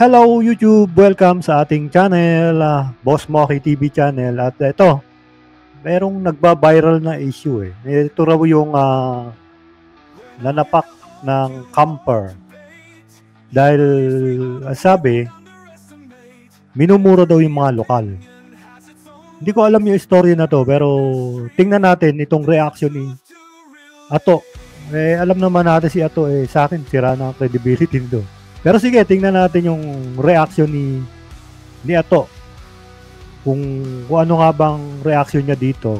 Hello YouTube! Welcome sa ating channel, Boss Moki TV channel. At ito, merong nagba-viral na issue eh. Ito raw yung nanapak ng camper. Dahil sabi, minumura daw yung mga lokal. Hindi ko alam yung story na to, pero tingnan natin itong reaction ni Ato. Alam naman natin si Ato, sa akin, sira na ang credibility nito. Pero sige, tingnan natin yung reaction ni Ato. Kung ano nga bang reaction niya dito.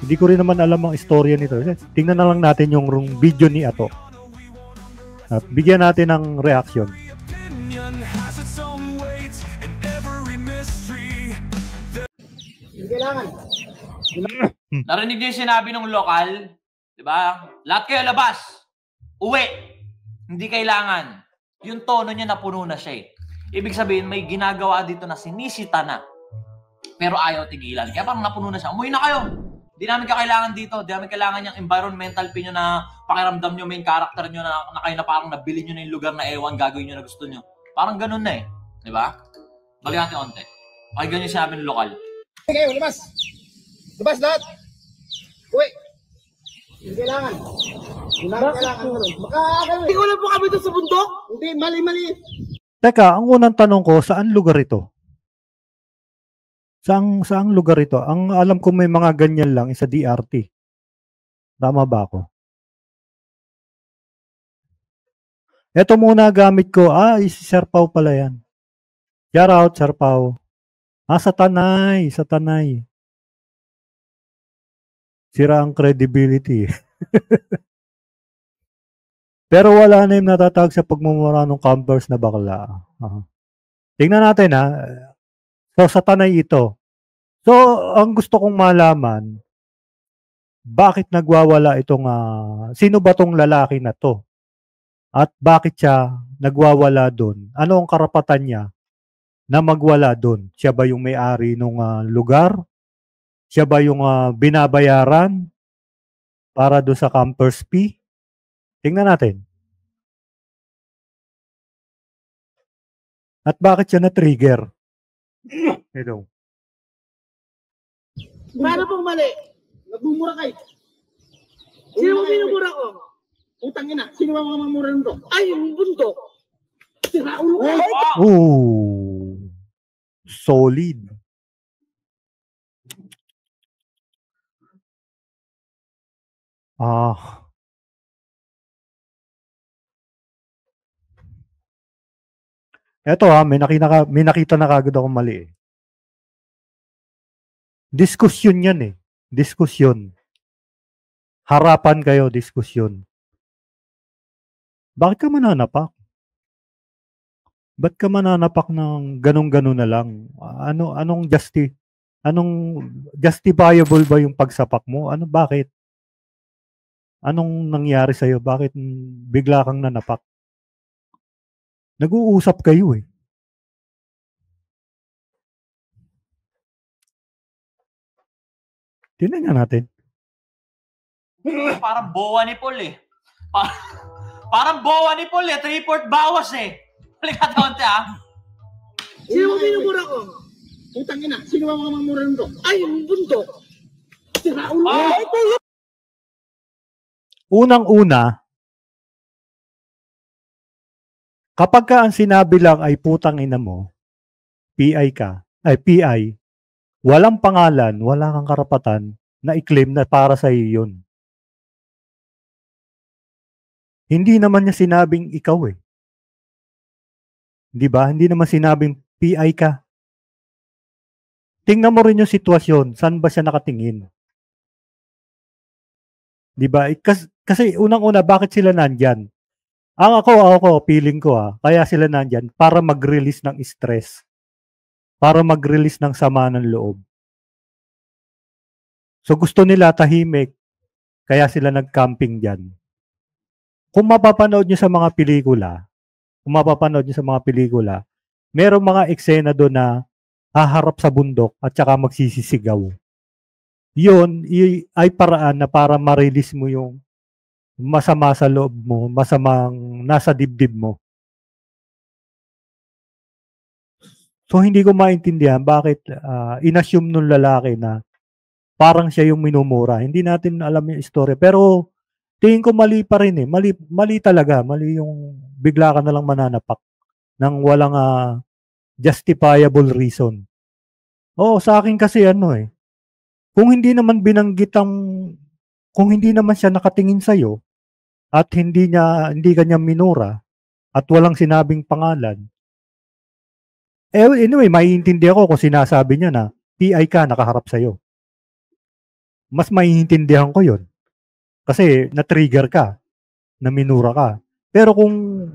Hindi ko rin naman alam ang istorya nito. Tingnan na lang natin yung video ni Ato. At bigyan natin ng reaction. Kailangan. Narinig niyo yung sinabi ng lokal, di ba? Lahat kayo labas. Uwi. Hindi kailangan. Yung tono niya napuno na siya eh. Ibig sabihin, may ginagawa dito na sinisita na. Pero ayaw tigilan. Kaya parang napuno na siya. Umuwi na kayo. Hindi namin kakailangan dito. Hindi namin kailangan yung environmental pin nyo na pakiramdam nyo, main character nyo na kayo na parang nabili nyo na yung lugar na ewan, gagawin nyo na gusto nyo. Parang ganun na eh. Di ba? Balik natin onte. Pakinggan nyo sinabi ng lokal. Kayo, labas. Labas lahat. Uwi. Hindi kailangan. Hindi namin kailangan. Hindi ko lang po kami doon sa bundok. Hindi, mali-mali. Teka, ang unang tanong ko, saan lugar ito? Saang lugar ito? Ang alam ko may mga ganyan lang sa DRT. Tama ba ako? Ito muna gamit ko. Si Sir Pao pala yan. Shout out, Sir Pao. Sa Tanay. Sa Tanay. Sira ang credibility. Pero wala na yung natatag sa pagmumura ng campers na bakla. Tingnan natin So, sa Tanay ito. So, ang gusto kong malaman, bakit nagwawala itong, sino ba tong lalaki na to? At bakit siya nagwawala doon? Ano ang karapatan niya na magwala doon? Siya ba yung may-ari ng lugar? Siya ba yung binabayaran para doon sa campers fee? Tingnan natin. At bakit siya na-trigger? Hello. Paano pong mali? Nagmumura kayo. Sino mo minumura ko? Utang ina. Sino ba mga mamura nito? Ay, yung bundok. Sira ulo ko. Solid. Eto may nakita na kagad akong mali eh. Diskusyon yan eh. Diskusyon. Harapan kayo, diskusyon. Bakit ka mananapak? Ba't ka mananapak ng ganun-ganun na lang? Anong justifiable ba yung pagsapak mo? Bakit? Anong nangyari sa'yo? Bakit bigla kang nanapak? Nag-uusap kayo eh. Tingnan natin. Parang bowa ni Paul eh. Parang bowa ni Paul eh. 3-4 bawas eh. Balik natin onte Sino mo minumura ko? Utang ina. Sino ba mga mamura nito? Ay, yung bundok. Sira ulo ko. Unang-una, kapag ka ang sinabi lang ay putang ina mo, PI, walang pangalan, wala kang karapatan na i-claim na para sa iyo yun. Hindi naman niya sinabing ikaw eh. Di ba? Hindi naman sinabing PI ka. Tingnan mo rin yung sitwasyon. Saan ba siya nakatingin? Di ba? Kasi unang-una, bakit sila nandyan? Ako, feeling ko kaya sila nandyan para mag-release ng stress. Para mag-release ng sama ng loob. So gusto nila tahimik, kaya sila nag-camping dyan. Kung mapapanood nyo sa mga pelikula, merong mga eksena doon na haharap sa bundok at saka magsisisigaw. Yun ay paraan na para ma-release mo yung masama sa loob mo, masamang nasa dibdib mo. So, hindi ko maintindihan bakit inassume nung lalaki na parang siya yung minumura. Hindi natin alam yung istorya. Pero, tingin ko mali pa rin eh. Mali talaga. Mali yung bigla ka nalang mananapak nang walang justifiable reason. Oo, sa akin kasi ano eh. Kung hindi naman binanggit kung hindi naman siya nakatingin sa'yo at hindi ka niya minura at walang sinabing pangalan, anyway, maiintindihan ko kung sinasabi niya na PI ka, nakaharap sa'yo. Mas maiintindihan ko yun. Kasi na-trigger ka, na minura ka. Pero kung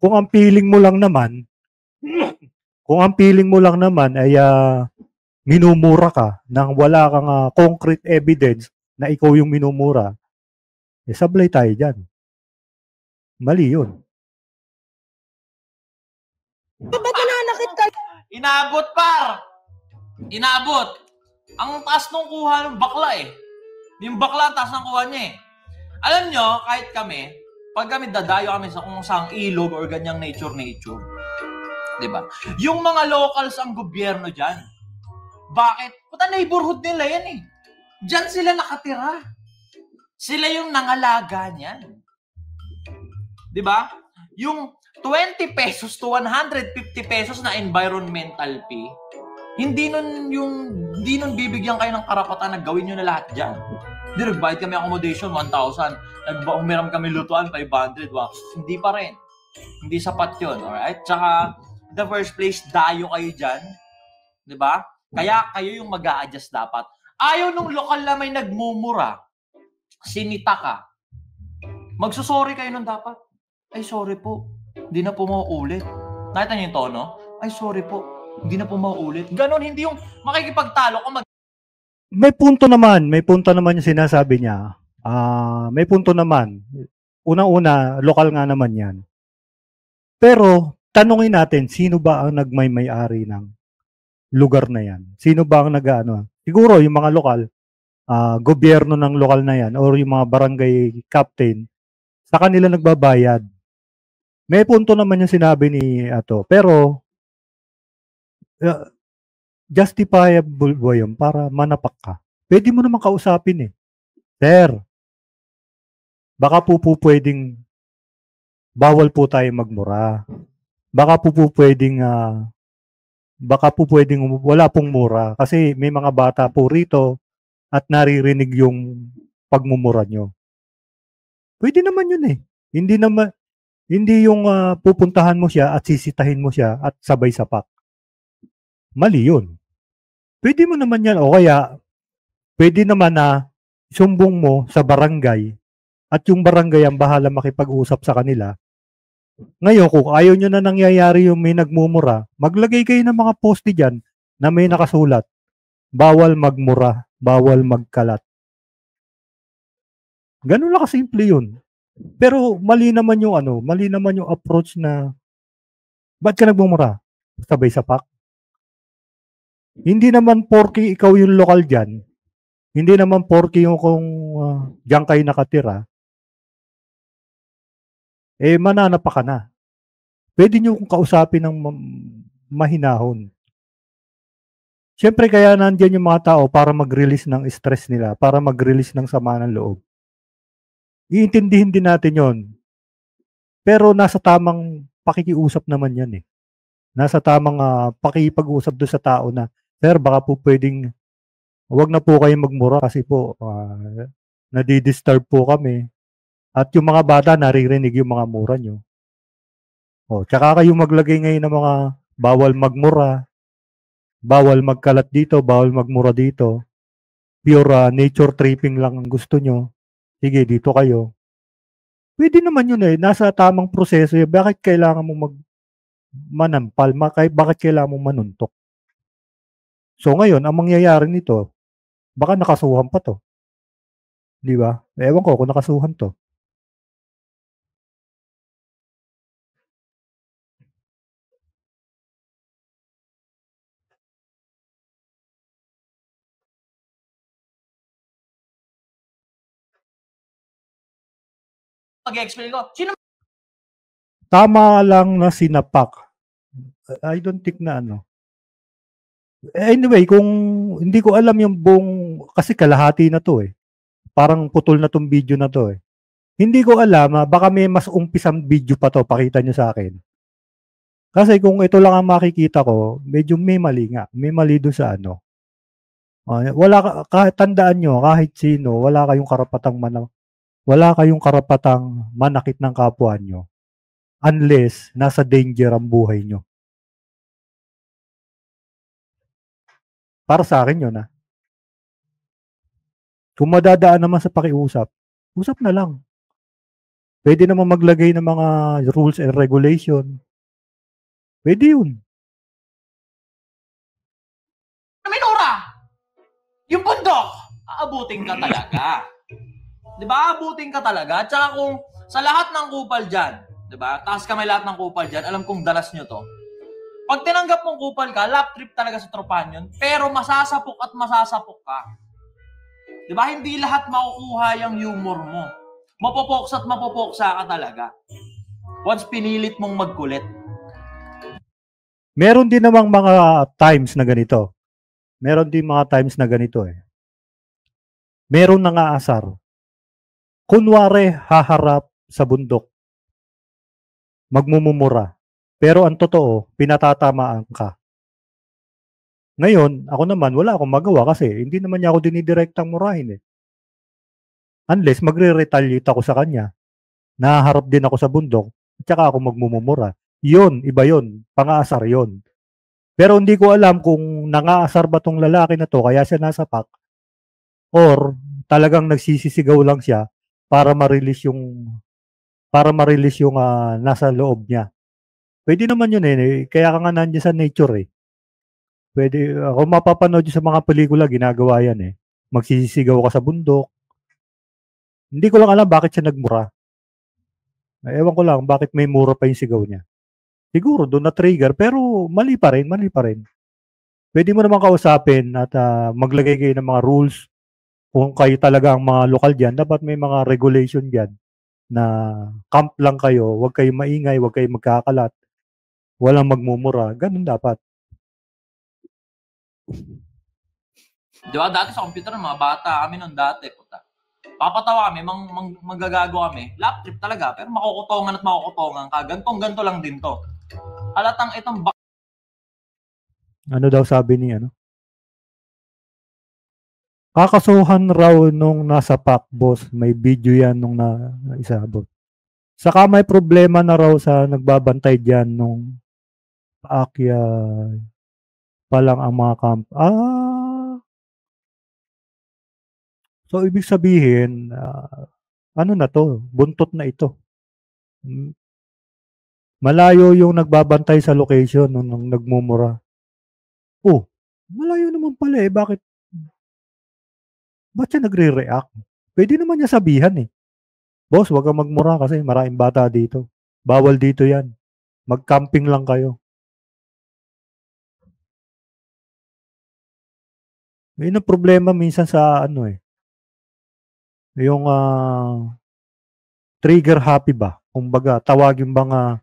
ang feeling mo lang naman, ay minumura ka nang wala kang concrete evidence na ikaw yung minumura, sablay tayo dyan. Mali yun. Ba't nananakit ka? Inabot, par! Inabot. Ang taas nung kuha ng bakla eh. Yung bakla, ang taas ng kuha niya eh. Alam nyo, kahit kami, pag kami dadayo kami sa kung saang ilog or ganyang nature, diba? Yung mga locals ang gobyerno dyan. Bakit? Puta, neighborhood nila yan eh. Dyan sila nakatira. Sila yung nangalaga niyan. Diba? Yung 20 pesos to 150 pesos na environmental fee, hindi nun bibigyan kayo ng karapatan na gawin nyo na lahat dyan. Hindi, nagbayad kami accommodation, 1,000. Umiram kami lutuan, 500. Wow. Hindi pa rin. Hindi sapat yun. Alright? Tsaka, in the first place, dayo kayo dyan. Diba? Kaya kayo yung mag-a-adjust dapat. Ayaw nung lokal na may nagmumura, sinita ka. Magsusorry kayo nun dapat. Ay, sorry po. Hindi na po mauulit. Nakita niyo yung tono? Ay, sorry po. Hindi na po mauulit. Ganon, hindi yung makikipagtalo ko May punto naman yung sinasabi niya. May punto naman. Unang-una, lokal nga naman yan. Pero, tanungin natin, sino ba ang nagmay-ari ng lugar na yan? Sino ba ang siguro yung mga lokal, gobyerno ng lokal na yan, or yung mga barangay captain, sa kanila nagbabayad. May punto naman yung sinabi ni Ato, pero justifiable ba yun para manapak ka? Pwede mo naman kausapin eh. Sir, baka po pwedeng bawal po tayo magmura. Baka po pwedeng wala pong mura kasi may mga bata po rito at naririnig yung pagmumura nyo. Pwede naman yun eh. Hindi yung pupuntahan mo siya at sisitahin mo siya at sabay sapak. Mali yun. Pwede mo naman yan. O kaya, pwede naman na sumbong mo sa barangay at yung barangay ang bahala makipag-usap sa kanila. Ngayon, kung ayaw nyo na nangyayari yung may nagmumura, maglagay kayo ng mga poste dyan na may nakasulat. Bawal magmura, bawal magkalat. Ganun lang kasimple yun. Pero mali naman yung approach na ba't ka nagmumura? Sabay sapak. Hindi naman porke ikaw yung lokal dyan, hindi naman porke yung kung dyan kayo nakatira, mananapa ka na. Pwede nyo kung kausapin ng mahinahon. Siyempre kaya nandyan yung mga tao para mag-release ng stress nila, para mag-release ng sama ng loob. Iintindihin din natin yon. Pero nasa tamang pakikiusap naman yan eh. Nasa tamang pakikipag-usap doon sa tao na, sir, baka po pwedeng, huwag na po kayo magmura kasi po, nadidisturb po kami. At yung mga bata, naririnig yung mga mura nyo. Tsaka kayo maglagay ngayon ng mga bawal magmura, bawal magkalat dito, bawal magmura dito. Pure nature tripping lang ang gusto nyo. Sige, dito kayo. Pwede naman yun eh. Nasa tamang proseso. Bakit kailangan mo manampal? Bakit kailangan mo manuntok? So ngayon, ang mangyayari nito, baka nakasuhan pa to. Di ba? Ewan ko kung nakasuhan to. Mag-explain ko. Sino? Tama lang na sinapak. I don't think na Anyway, kung hindi ko alam yung buong, kasi kalahati na to eh. Parang putol na tong video na to eh. Hindi ko alam, baka may mas umpisang video pa to, pakita nyo sa akin. Kasi kung ito lang ang makikita ko, medyo may mali nga. May mali doon sa ano. Wala kahit tandaan nyo, kahit sino, wala kayong karapatang manakit ng kapwa nyo unless nasa danger ang buhay nyo. Para sa akin yun ah. Kung madadaan naman sa pakiusap, usap na lang. Pwede naman maglagay ng mga rules and regulation. Pwede yun. Minura! Yung bundok, aabutin ka talaga. Di ba? Aabutin ka talaga. Tsaka kung sa lahat ng kupal dyan, di ba? Taas kami lahat ng kupal dyan, alam kong dalas nyo to. Pag tinanggap mong kupal ka, lap trip talaga sa tropahan yun, pero masasapok at masasapok ka. Di ba? Hindi lahat makukuha yung humor mo. Mapopoksa at mapopoksa ka talaga. Once pinilit mong magkulit. Meron din namang mga times na ganito. Meron din mga times na ganito eh. Meron nangaasar. Kunwari haharap sa bundok. Magmumumura. Pero ang totoo, pinatatamaan ka. Ngayon, ako naman, wala akong magawa kasi hindi naman niya ako dinidirektang murahin eh. Unless magre-retaliate ako sa kanya. Naharap din ako sa bundok, at saka ako magmumura. Yun, iba yun. Pangaasar yun. Pero hindi ko alam kung nangaasar ba tong lalaki na to kaya siya nasapak or talagang nagsisisigaw lang siya para ma-release yung nasa loob niya. Pwede naman yun eh. Kaya ka nga nandiyan sa nature eh. Pwede, kung mapapanood yun sa mga pelikula, ginagawa yan eh. Magsisisigaw ka sa bundok. Hindi ko lang alam bakit siya nagmura. Ewan ko lang bakit may mura pa yung sigaw niya. Siguro doon na-trigger pero mali pa rin. Pwede mo naman kausapin at maglagay kayo ng mga rules. Kung kayo talaga ang mga lokal diyan, dapat may mga regulation diyan na camp lang kayo, huwag kayong maingay, huwag kayong magkakalat, walang magmumura, ganun dapat. Di ba? Dati sa computer, mga bata kami noon dati. Puta. Papatawa kami, manggagago kami. Lap trip talaga, pero makukutongan at makukutongan ka. Ganto lang din to. Halatang itong Ano daw sabi ni ano? Kakasuhan raw nung nasa pack, boss. May video yan nung naisabot. Saka may problema na raw sa nagbabantay diyan nung paakya pa lang ang mga camp. So, ibig sabihin, ano na to? Buntot na ito. Malayo yung nagbabantay sa location nung nagmumura. Oh, malayo naman pala eh. Bakit siya nagre-react? Pwede naman niya sabihan eh. Boss, wag kang magmura kasi maraming bata dito. Bawal dito yan. Mag-camping lang kayo. May na problema minsan sa ano eh. Yung trigger happy ba? Kumbaga, tawagin bang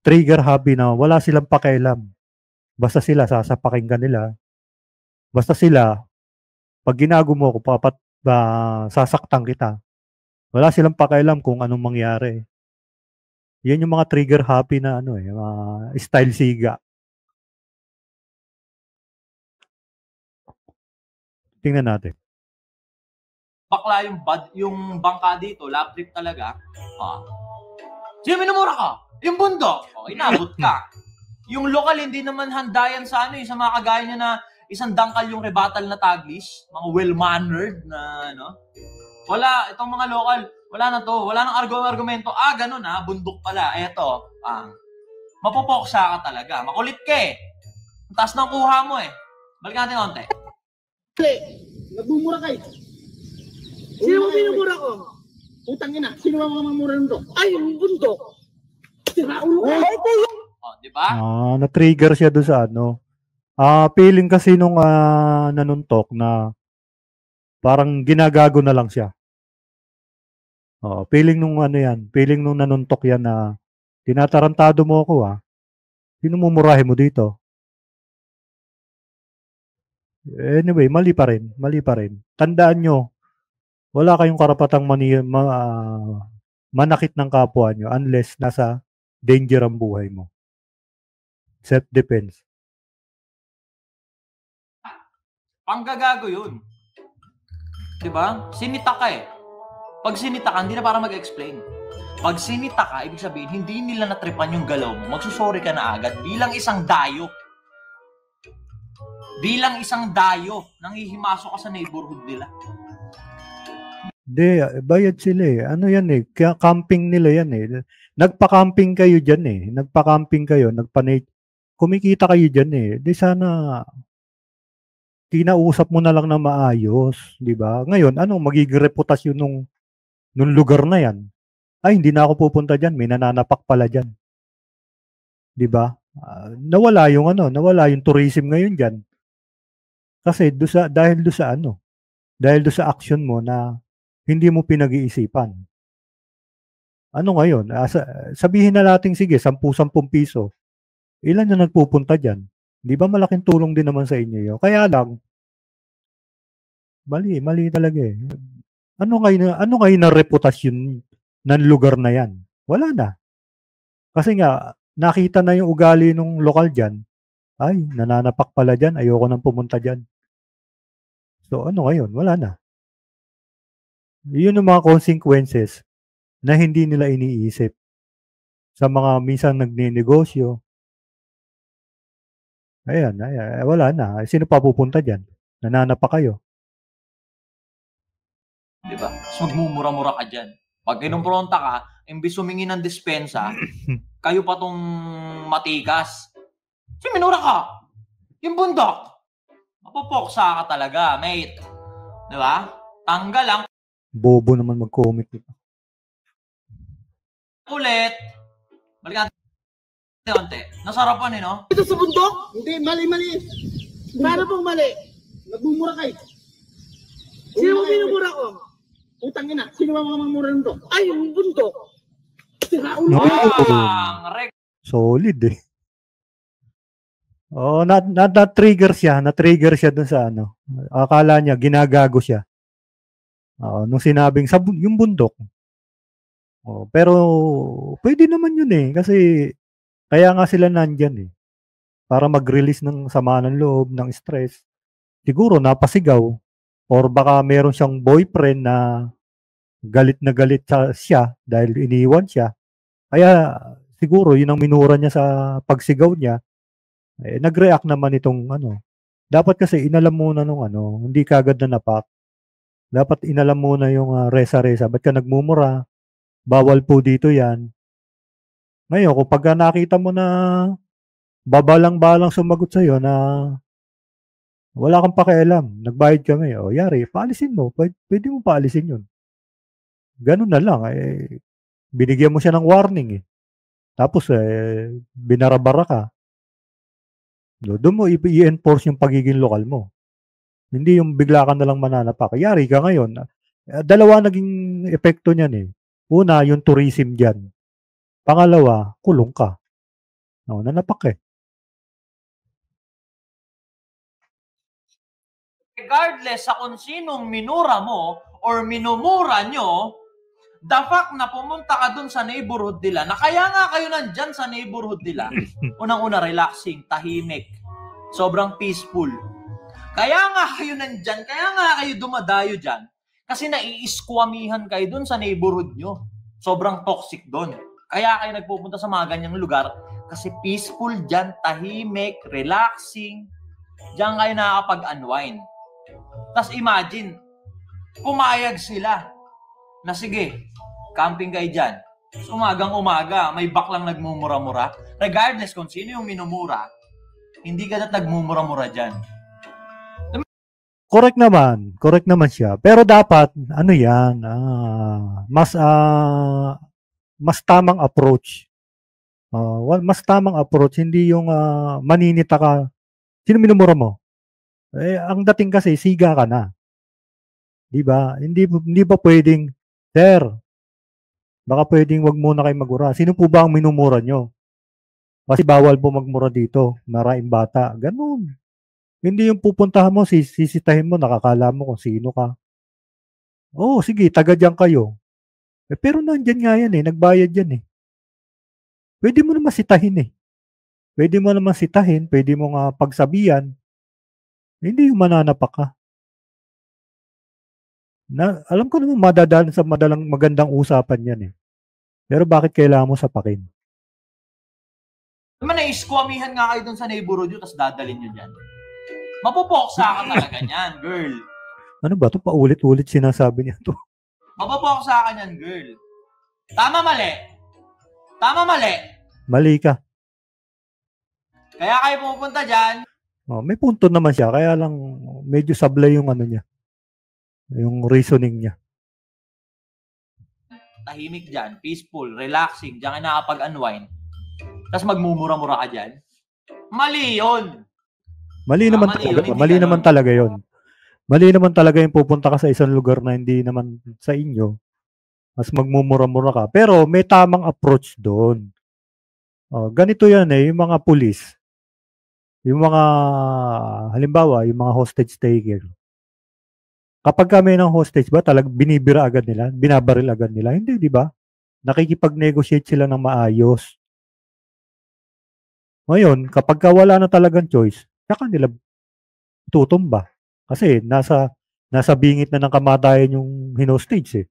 trigger happy na wala silang pakialam. Basta sila, sasapakin ka nila. Basta sila, pag ginago mo ko, sasaktan kita. Wala silang pakialam kung anong mangyari. Yan yung mga trigger happy na ano eh, mga style siga. Tingnan natin. bakla yung bangka dito, lap trip talaga. Sino minumura ka? Yung bundok. Inabot ka. Yung lokal, hindi naman handayan sa ano, sa mga kagaya niya na isang dangkal yung rebuttal na taglis, mga well-mannered na ano. Wala, itong mga lokal, wala na to. Wala nang argumento. Ganun bundok pala. Eto, mapopoksa ka talaga. Makulit ka eh. Ang taas ng kuha mo eh. Balikan natin konti. Nagmumura kayo. Sino mo minumura ko? Utang ina. Sino mo mamamura nito? Ay, yung bundok. Tira ulo ka. Di ba? Na-trigger siya doon sa ano. Feeling kasi nung nanuntok na parang ginagago na lang siya. Feeling nung ano yan. Feeling nung nanuntok yan na tinatarantado mo ako Sino mumurahin mo dito? Anyway, mali pa rin. Tandaan nyo, wala kayong karapatang manakit ng kapwa nyo unless nasa danger ang buhay mo. Self-defense. Panggagago yun. Diba? Sinita ka eh. Pag sinita ka, hindi na para mag-explain. Pag sinita ka, ibig sabihin, hindi nila natripan yung galaw mo. Magsusorry ka na agad bilang isang dayo. Bilang isang dayo, nanghihimasok ka sa neighborhood nila. Hindi, bayad sila eh. Ano yan eh, camping nila yan eh. Nagpa-camping kayo dyan eh. Kumikita kayo dyan eh. Di sana, kinausap mo na lang na maayos, di ba? Ngayon, ano magiging reputasyon nung lugar na yan? Ay, hindi na ako pupunta dyan. May nananapak pala dyan. Di ba? Nawala yung tourism ngayon dyan. Kasi dahil do sa action mo na hindi mo pinag-iisipan. Ano ngayon? Sabihin na natin, sige, 10 piso. Ilan na nagpupunta dyan? Di ba malaking tulong din naman sa inyo yun? Kaya lang, mali talaga eh. Ano kayo na reputasyon ng lugar na yan? Wala na. Kasi nga, nakita na yung ugali ng lokal dyan. Ay, nananapak pala dyan. Ayoko nang pumunta dyan. So, ano ngayon? Wala na. Yun ang mga consequences na hindi nila iniisip. Sa mga minsan nagninegosyo. Ayan, wala na. Sino pa pupunta dyan? Nananapak kayo. Diba? So, magmumura-mura ka dyan. Pag kinumpronta ka, imbis humingi ng dispensa, kayo pa tong matikas. Minura ka. Yung bundok. Mapupoksa ka talaga, mate. Diba? Tanggal lang. Bobo naman mag-comment. Ulit. Balikan natin konti. Nasarapan eh, no? Ito sa bundok? Hindi, mali. Paano pong mali? Nagmumura kayo. Sino mo minumura ko? Utang ina, sino ba mamamura nito? Ay, yung bundok. Siraulo. Solid eh. Oh, na-trigger siya dun sa ano. Akala niya ginagago siya. Nung sinabing yung bundok. Pero pwede naman yun eh kasi kaya nga sila nandyan eh. Para mag-release ng sama ng loob, ng stress. Siguro napasigaw or baka meron siyang boyfriend na galit na galit siya dahil iniwan siya. Kaya siguro yun ang minura niya sa pagsigaw niya. Nag-react naman itong ano. Dapat kasi inalam muna nung ano, hindi kagad na napak. Dapat inalam muna yung resa-resa. Ba't ka nagmumura? Bawal po dito yan. Ngayon, kung pagka nakita mo na babalang-balang sumagot sa'yo na wala kang pakialam, nagbayad kami, yari, paalisin mo. Pwede mo paalisin yun. Ganun na lang. Binigyan mo siya ng warning eh. Tapos, binarabara ka. Doon mo i-enforce yung pagiging lokal mo. Hindi yung bigla ka nalang mananapak. Yari ka ngayon. Dalawa naging epekto niyan eh. Una, yung tourism dyan. Pangalawa, kulong ka. Nanapak eh. Regardless sa kung sinong minura mo or minumura nyo, the fact na pumunta ka dun sa neighborhood nila, na kaya nga kayo nandyan sa neighborhood nila, unang-una, relaxing, tahimik, sobrang peaceful. Kaya nga kayo nandyan, kaya nga kayo dumadayo dyan, kasi naiiskwamihan kayo dun sa neighborhood nyo. Sobrang toxic dun. Kaya kayo nagpupunta sa mga ganyang lugar, kasi peaceful dyan, tahimik, relaxing, dyan kayo nakakapag-unwind. Tapos imagine, pumayag sila na sige, camping kayo dyan. So, umagang-umaga, may baklang nagmumura-mura. Regardless kung sino yung minumura, hindi ka na nagmumura-mura dyan. Correct naman siya. Pero dapat, ano yan, mas tamang approach. Mas tamang approach, hindi yung maninita ka. Sino minumura mo? Ang dating kasi, siga ka na. Diba? Hindi ba pwedeng, sir, baka pwedeng wag muna kayo magmura. Sino po ba ang minumura nyo? Kasi bawal po magmura dito. Maraming bata. Ganun. Hindi yung pupuntahan mo, sisitahin mo, nakakala mo kung sino ka. Oo, sige, taga diyan kayo. Pero nandiyan nga yan eh, nagbayad yan eh. Pwede mo naman sitahin eh. Pwede mo naman sitahin, pwede mo nga pagsabihan. Hindi yung mananapak ka. Alam ko naman madadaan sa magandang usapan yan eh. Pero bakit kailangan mo sapakin? Naman na-squamihan nga kayo dun sa neighborhood nyo, tapos dadalhin nyo dyan. Mapupoksa ka talaga niyan, girl. Ano ba ito? Paulit-ulit sinasabi niya to. Mapupoksa ka niyan, girl. Tama, mali. Tama, mali. Mali ka. Kaya kayo pupunta dyan. Oh, may punto naman siya, kaya lang medyo sablay yung ano niya. Yung reasoning niya. Tahimik dyan, peaceful, relaxing, dyan ka nakapag-unwind. Tapos magmumura-mura ka dyan. Mali yun. Mali naman talaga. Mali naman talaga yun. Mali naman talaga yung pupunta ka sa isang lugar na hindi naman sa inyo. Mas magmumura-mura ka. Pero may tamang approach doon. Oh, ganito yan eh, yung mga pulis. Yung mga, halimbawa, yung mga hostage taker. Kapag kami ng hostage ba, talagang binibira agad nila? Binabaril agad nila? Hindi, di ba? Nakikipag-negotiate sila ng maayos. Ngayon, kapag wala na talagang choice, saka nila tutumba. Kasi nasa bingit na ng kamatayan yung hinostage eh.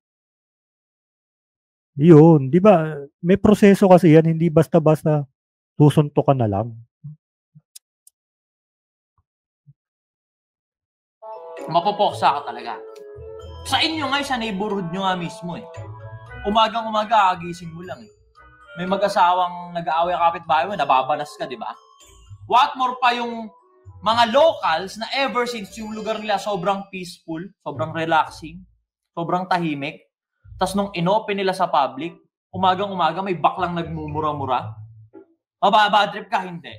Yun, di ba? May proseso kasi yan, hindi basta-basta susuntok ka na lang. Mapupoksa ka talaga. Sa inyo nga, sa neighborhood nyo nga mismo eh. Umagang-umaga, agising mo lang eh. May mag-asawang nag-aaway kapitbahay mo, nababanas ka, di ba? What more pa yung mga locals na ever since yung lugar nila sobrang peaceful, sobrang relaxing, sobrang tahimik. Tapos nung inopen nila sa public, umagang-umaga may baklang nagmumura-mura. Mababadtrip ka, hindi.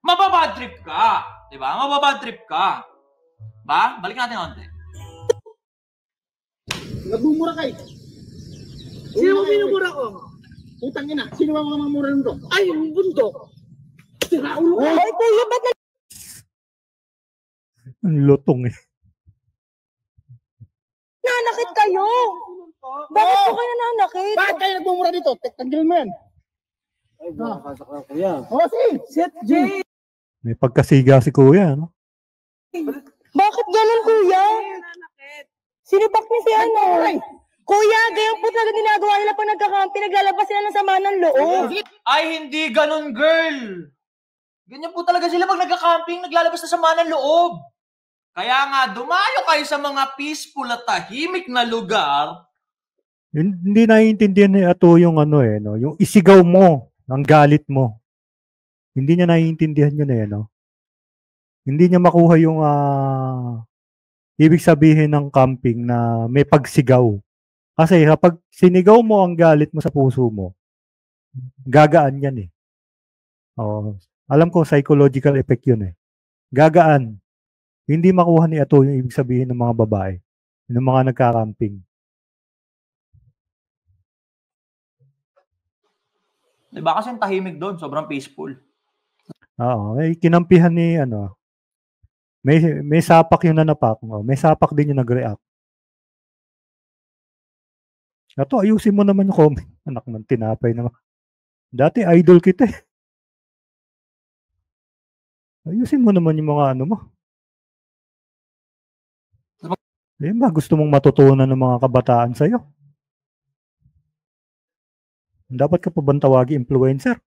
Mababadtrip ka! Di ba? Mababadtrip ka. Ba? Balik natin konti. Nagmumura kayo. Sino mo minumura ko? Utang ina, sino ba mamamura nito? Ay, yung bundok. Sira ulo ko. Ay, kuya, ba't Ang lutong eh. nananakit kayo? Bakit po kayo nananakit? Bakit kayo nagmumura dito? Tanggalin mo yan. Ay, makakasak na kuya. O, sige. Set J. May pagkasiga si kuya, no? Bakit ganun, kuya? Sinubak niya si ano? Kuya, ganyan po talaga ginagawa nila pag nagkakampi, naglalabas sila ng sama ng loob. Ay, hindi ganun, girl. Ganyan po talaga sila pag nagka-camping, naglalabas na sama ng loob. Kaya nga, dumayo kayo sa mga peaceful at tahimik na lugar. Hindi naiintindihan ni Ato yung ano eh, no? Yung isigaw mo, ang galit mo. Hindi niya naiintindihan yun eh, no? Hindi niya makuha yung ibig sabihin ng camping na may pagsigaw. Kasi kapag sinigaw mo ang galit mo sa puso mo, gagaan yan eh. Oh, alam ko psychological effect yun eh. Gagaan. Hindi makuha ni Ato yung ibig sabihin ng mga babae, ng mga nagka-camping. Diba? Kasi yung tahimik doon, sobrang peaceful. Oo, may kinampihan ni ano. May sapak yung nanapak. May sapak din yung nag-react. Ato, ayusin mo naman yung comment. Anak ng tinapay naman. Dati idol kita eh. Ayusin mo naman yung mga ano mo. Eh ba, gusto mong matutunan ng mga kabataan sa'yo? Dapat ka pa bang tawagi influencer?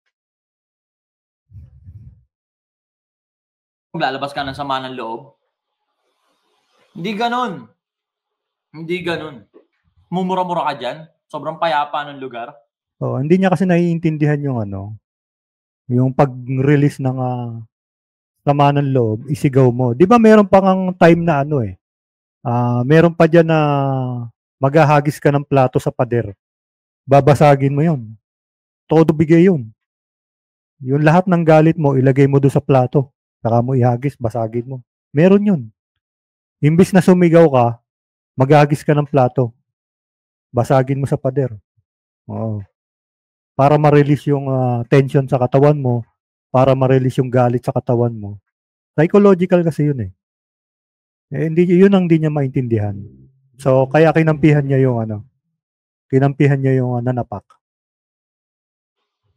Lalabas ka ng sama ng loob. Hindi ganun. Hindi ganun. Mumura-mura ka dyan. Sobrang payapa ng lugar. Oh, hindi niya kasi naiintindihan yung ano, yung pag-release ng sama ng loob, isigaw mo. 'Di ba meron pa ngang time na ano eh. Meron pa diyan na maghahagis ka ng plato sa pader. Babasagin mo 'yon. Todo bigay 'yon. Yung lahat ng galit mo ilagay mo doon sa plato. Saka mo ihagis, basagin mo. Meron 'yun. Imbis na sumigaw ka, maghahagis ka ng plato. Basagin mo sa pader. Oo. Para ma-release yung tension sa katawan mo, para ma-release yung galit sa katawan mo. Psychological kasi yun eh. Hindi, yun ang hindi niya maintindihan. So, kaya kinampihan niya yung nanapak.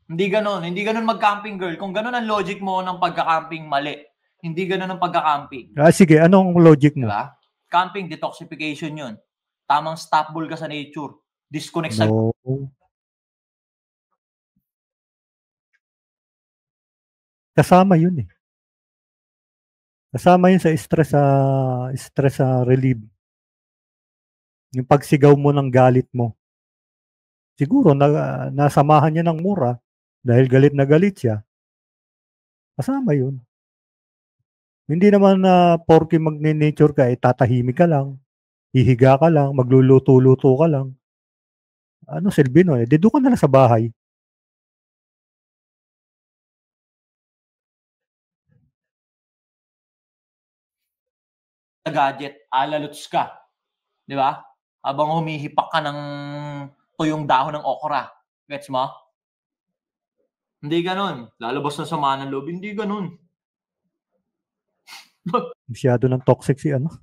Hindi ganun mag-camping, girl. Kung ganun ang logic mo ng pagka-camping, mali. Hindi ganun ang pagka-camping. Sige, anong logic mo? Diba? Camping, detoxification yun. Tamang stop ball ka sa nature. Disconnect sa... No. Kasama yun eh. Kasama yun sa stress relief. Yung pagsigaw mo ng galit mo. Siguro nasamahan niya ng mura dahil galit na galit siya. Kasama yun. Hindi naman na porke magne-nature ka, tatahimik ka lang, hihiga ka lang, magluluto-luto ka lang. Ano silbi nun? Doon ka na lang sa bahay. Gadget, alaluts ka. Di ba? Habang humihipak ka ng tuyong dahon ng okra. Gets mo? Hindi ganun. Lalabas na sama ng loob. Hindi ganun. Masyado ng toxic si ano.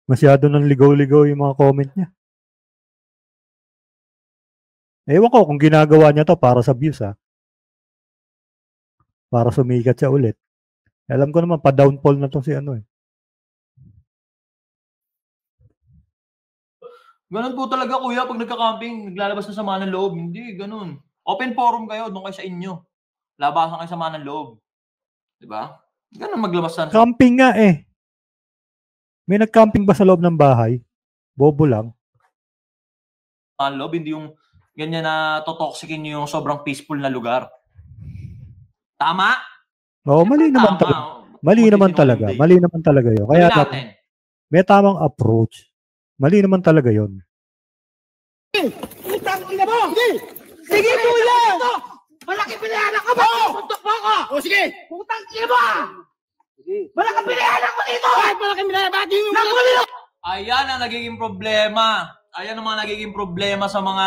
Masyado ng ligaw-ligaw yung mga comment niya. Ewan ko kung ginagawa niya to para sa views ha. Para sumikat siya ulit. Alam ko naman, pa-downfall na to si ano eh. Ganun po talaga, kuya, pag nagka-camping, naglalabas na sama ng loob. Hindi, ganun. Open forum kayo, doon kayo sa inyo. Labasan kayo sama ng loob. Diba? Ganun maglabas na. Camping nga eh. May nag-camping ba sa loob ng bahay? Bobo lang. Sama ng loob, hindi yung ganyan na totoxikin nyo yung sobrang peaceful na lugar. Tama? Oo, mali naman talaga. Mali naman talaga yun. Kaya may tamang approach. Mali naman talaga yun. Utang ina mo! Sige, kuya! Malaki pinayaran ka ba? Suntok mo ako! O sige! Utang ina mo! Malaki pinayaran ko dito! Ay, malaki pinayaran! Ayan ang nagiging problema. Ayan ang mga nagiging problema sa mga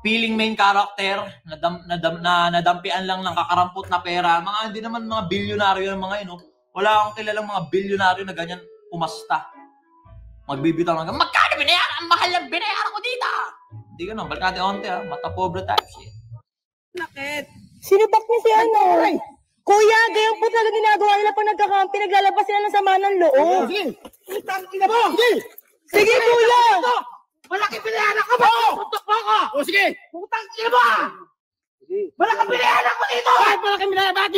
feeling main character na nadampian lang ng kakarampot na pera. Mga hindi naman mga bilyonaryo ng mga yun. No? Wala akong kilalang mga bilyonaryo na ganyan umasta. Magbibitaw lang, magkano binayaran? Ang mahal lang binayaran ko dito. Hindi ganun. Balik natin onte ha. Mata pobre types eh. Nakit. Sinubak niya si ano? Kuya, ganyan po talaga ginagawa nila pag nagka-camping. Naglalabas sila ng sama ng loob. Sige! Utang ina mo! Sige, kuya! Malaki pinayaran ka ba? Suntok mo ako! O sige! Utang ina mo! Malaki pinayaran ko dito! Ay, malaki pinayaran!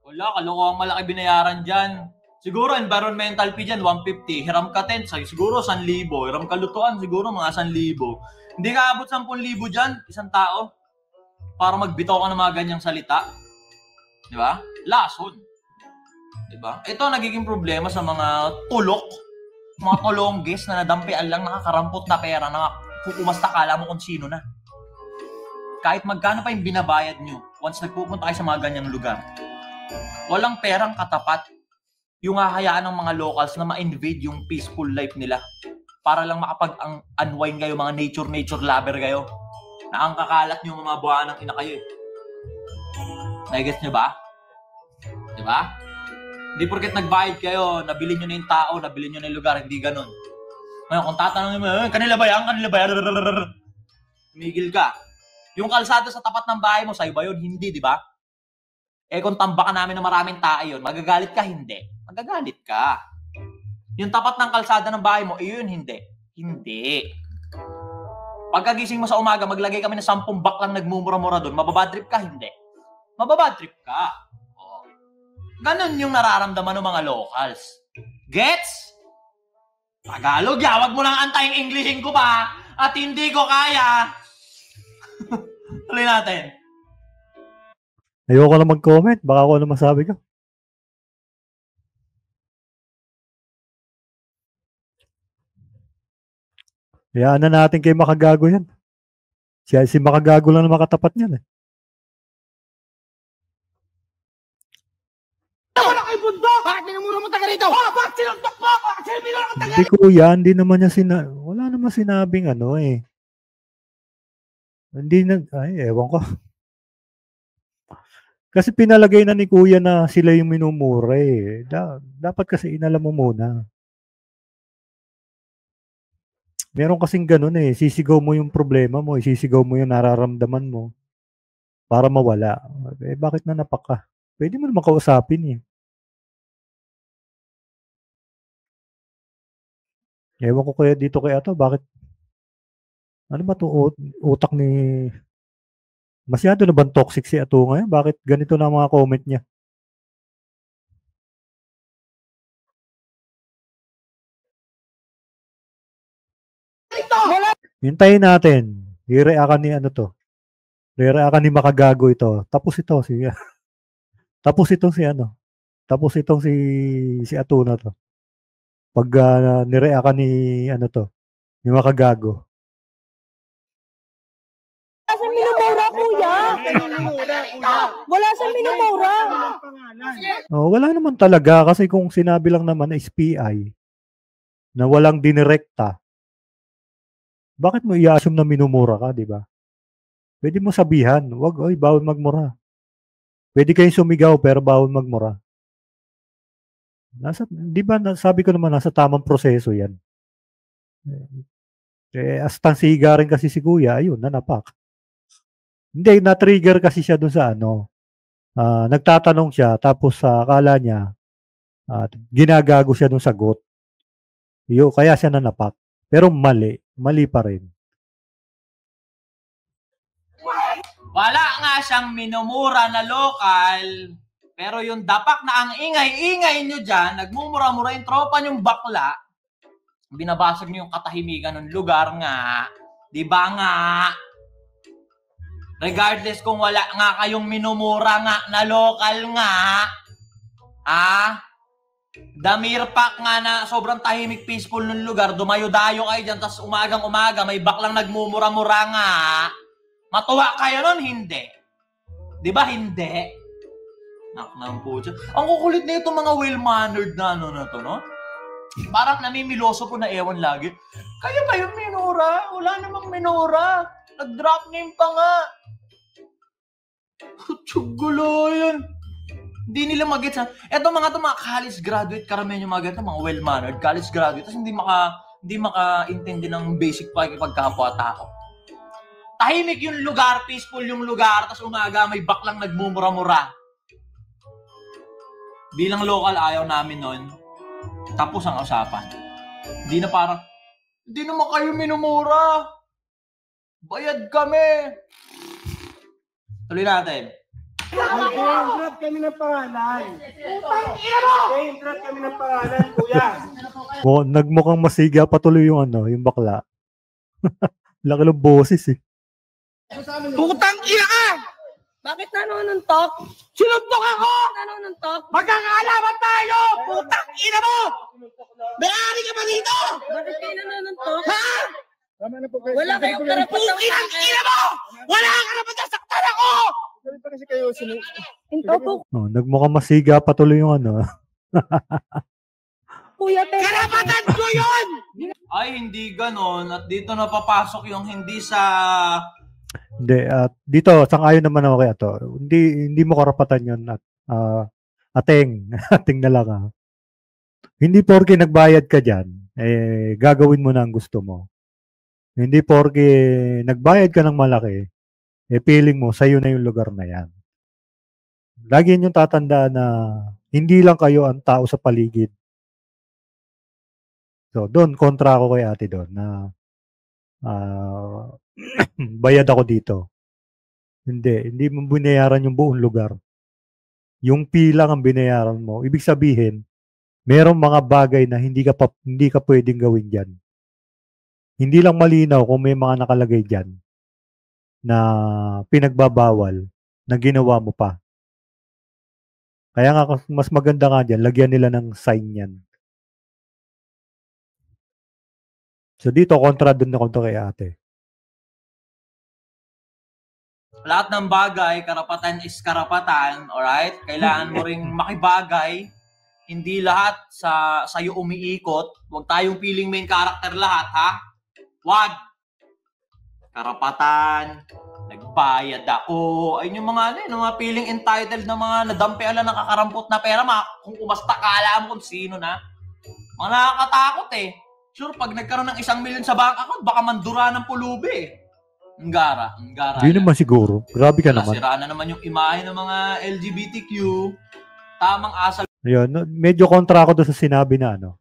Wala, kalokohang malaki binayaran dyan. Siguro environmental fee dyan, 150. Hiram ka tent, siguro 1,000. Hiram ka lutuan, siguro mga 1,000. Hindi ka abot 10,000 dyan, isang tao. Para magbitaw ka ng mga ganyang salita. Di ba? Lason. Di ba? Ito nagiging problema sa mga tulok. Mga tolongges na nadampian lang, nakakarampot na pera, kumasta kala mo kung sino na. Kahit magkano pa yung binabayad nyo, once nagpupunta kayo sa mga ganyang lugar, walang perang katapat yung hahayaan ng mga locals na ma-invade yung peaceful life nila para lang makapag-unwind kayo, mga nature lover kayo, na ang kakalat nyo mga buwan ng ina kayo eh. Nagets nyo ba? Diba? Hindi porket nagbayad kayo, nabili nyo na yung tao, nabili nyo na yung lugar, hindi ganun. Ngayon, kung tatanungin mo, kanila ba yan? Tumigil ka. Yung kalsada sa tapat ng bahay mo, sa'yo ba yun? Hindi, di ba? Eh kung tambakan namin ng maraming tao yun, magagalit ka? Hindi. Magagalit ka. Yung tapat ng kalsada ng bahay mo, yun hindi. Hindi. Pagkagising mo sa umaga, maglagay kami ng 10 baklang nagmumura-mura doon, mababadtrip ka? Hindi. Mababadtrip ka. Ganon yung nararamdaman ng mga locals. Gets? Tagalog ya, wag mo lang antayin Englishin ko pa at hindi ko kaya. Tuloy natin. Ayoko na mag-comment. Baka ako ano masabi ko. Hayaan na natin kay Makagago yan. Si Makagago lang na makatapat niyan eh. Bakit minumura mo taga rito? Oh, bakit sinuntok mo ako? Kasi minumura mo taga Hindi kuya, hindi naman niya wala naman sinabing ano eh. Hindi ewan ko. Kasi pinalagay na ni Kuya na sila yung minumura eh. Dapat kasi inalam mo muna. Meron kasing ganun eh. Sisigaw mo yung problema mo, sisigaw mo yung nararamdaman mo para mawala. Eh, bakit na napaka? Pwede mo naman kausapin eh. Ewan ko kaya dito kay Ato, bakit? Ano ba to utak ni... Masyado na bang toxic si Ato ngayon? Bakit ganito na ang mga comment niya? Hintayin natin. I-reactan ni ano to. I-reactan ni Makagago ito. Tapos ito si tapos itong si ano. Tapos itong si Ato na to. Pag ni-reactan ni ano to, ni Makagago. Wala siyang minumura, kuya. Wala siyang minumura. Oh, wala naman talaga kasi kung sinabi lang naman na SPI na walang dinirekta, bakit mo i-assume na minumura ka, di ba? Pwede mo sabihan, wag, oy, bawal magmura. Pwede kayong sumigaw pero bawal magmura. Di ba, sabi ko naman, nasa tamang proseso yan. Eh, astansiga rin kasi si Kuya, ayun, nanapak. Hindi, na-trigger kasi siya dun sa ano, nagtatanong siya, tapos akala niya, ginagago siya dun sagot. Kaya siya nanapak. Pero mali pa rin. Wala nga siyang minumura na lokal, pero yung dapak na ang ingay-ingay nyo dyan, nagmumura-mura yung tropa nyong bakla, binabasag nyo yung katahimikan ng lugar nga, di ba nga? Regardless kung wala nga kayong minumura nga na lokal nga, damirpak nga na sobrang tahimik, peaceful ng lugar, dumayo-dayo kayo dyan, tapos umagang-umaga, may baklang nagmumura-mura nga, matuwa kayo nun? Hindi. Di ba hindi? Naknang po dyan. Ang kukulit na itong mga well-mannered na ano na to, no? Parang namimiloso po na ewan lagi. Kayo minura? Wala namang minura. Nag-drop name pa nga. Tsugulo yun. Hindi nila mag-gets. Eto mga college graduate, karamihan yung mga ganito, mga well-mannered, college graduate, tapos hindi makaintindi ng basic pagkakapwa-tao. Tahimik yung lugar, peaceful yung lugar, tapos umaga may baklang nagmumura-mura. Bilang local, ayaw namin nun. Tapos ang usapan. Hindi na parang, hindi naman kayo minumura. Bayad kami. Tuloy natin. Drop kami ng pangalan. Drop kami ng pangalan, kuya. Nagmukhang masiga patuloy yung ano, yung bakla. Laki ng boses eh. Putang ina ka! Bakit nanonuntok? Sinuntok ako! Nanonuntok? Magkakaalaman tayo! Putang ina mo! May-ari ka ba dito? Bakit kayo nanonuntok? Ha? Wala kayong karapatang Putang ina mo! Wala ka naman nasaktan ako! Hinto po, Nagmukhang masiga patuloy yung ano. kuya, pero... Karapatan ko yun! Ay, hindi ganon. At dito na papasok yung hindi sa... Hindi, dito, sang-ayon naman ako kay Ato. Hindi mo karapatan yun at ating na lang. Hindi porke nagbayad ka dyan, gagawin mo na ang gusto mo. Hindi porke nagbayad ka ng malaki, feeling mo, sa'yo na yung lugar na yan. Lagi yung tatandaan na hindi lang kayo ang tao sa paligid. So, doon, kontra ako kay ate doon na bayad ako dito. Hindi mo binayaran yung buong lugar. Yung pila ang binayaran mo. Ibig sabihin, merong mga bagay na hindi ka pwedeng gawin diyan. Hindi lang malinaw kung may mga nakalagay diyan na pinagbabawal na ginawa mo pa. Kaya nga mas maganda nga diyan, lagyan nila ng sign yan. So dito, kontra dun na kontra kay ate. Lahat ng bagay, karapatan is karapatan, alright? Kailangan mo ring makibagay. Hindi lahat sa'yo umiikot. Huwag tayong feeling main character lahat, ha? Wag! Karapatan, Nagbayad ako. Ayun yung mga ano, yung mga feeling entitled na mga nadampiala ng kakarampot na pera. Kung kumasta ka, alam kung sino na. Mga nakakatakot eh. Sure, pag nagkaroon ng 1 milyon sa bank account, baka mandura ng pulubi eh. Ang gara. Hindi naman siguro. Grabe ka naman. Sira na naman yung imahe ng mga LGBTQ. Tamang asal. Ayun, medyo kontra ako doon sa sinabi na ano,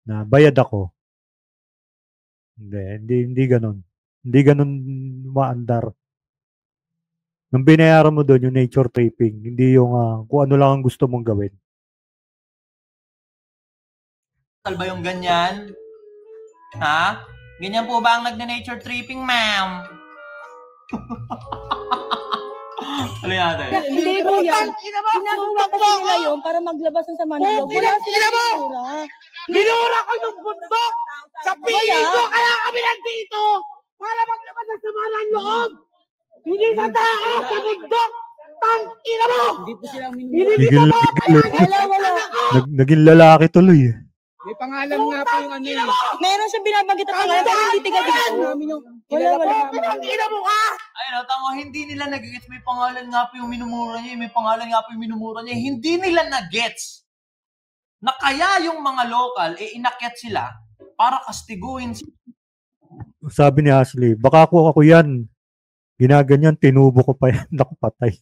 na bayad ako. Hindi ganun. Hindi ganun maandar. Nung binayaran mo doon yung nature tripping, hindi yung kung ano lang ang gusto mong gawin. Ba yung ganyan? Ha? Ganyan po ba ang nagne-nature tripping, ma'am? Ano natin? Hindi ko yan. Ginagawa ko nila yun para maglabas ng sama ng loob. Wala sila minura. Minura ko yung bundok! Sa piling ko, kaya kami nandito! Para maglabas ng sama ng loob! Hindi sa tao, sa bundok! Tangina mo! Hindi po silang Gigil. Naging lalaki tuloy eh. May pangalan nga po yung ano yun. Meron siyang binabanggit ang pangalan pero hindi tiga dito. Wala. Tangina mo ka! Ayun, tama, hindi nila nag-gets. May pangalan nga po yung minumura niya. May pangalan nga po yung minumura niya. Hindi nila nag-gets. Na kaya yung mga local, inakyat sila para kastiguin sila. Sabi ni Ashley, baka ako yan. Ginaganyan, tinubo ko pa yan. Naku, patay.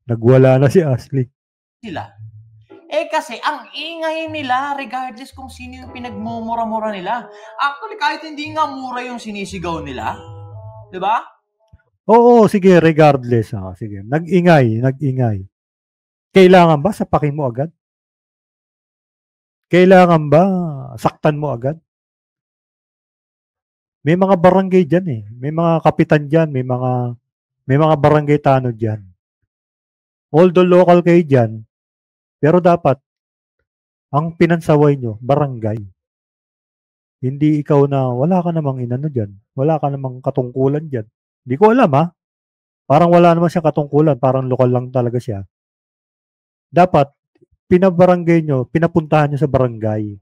Nagwala na si Ashley. Kasi ang ingay nila, regardless kung sino yung pinagmumura-mura nila. Actually, kahit hindi nga mura yung sinisigaw nila. Di ba? Oo, sige, regardless. Sige, nag-ingay. Kailangan ba sapakin mo agad? Kailangan ba saktan mo agad? May mga barangay dyan eh. May mga kapitan dyan. May mga barangay tanod dyan. Although local kayo dyan, pero dapat, ang pinansaway nyo, barangay. Hindi ikaw na, wala ka namang inano dyan. Wala ka namang katungkulan dyan. Hindi ko alam ha. Parang wala naman siyang katungkulan. Parang lokal lang talaga siya. Dapat, pinabarangay nyo, pinapuntahan nyo sa barangay.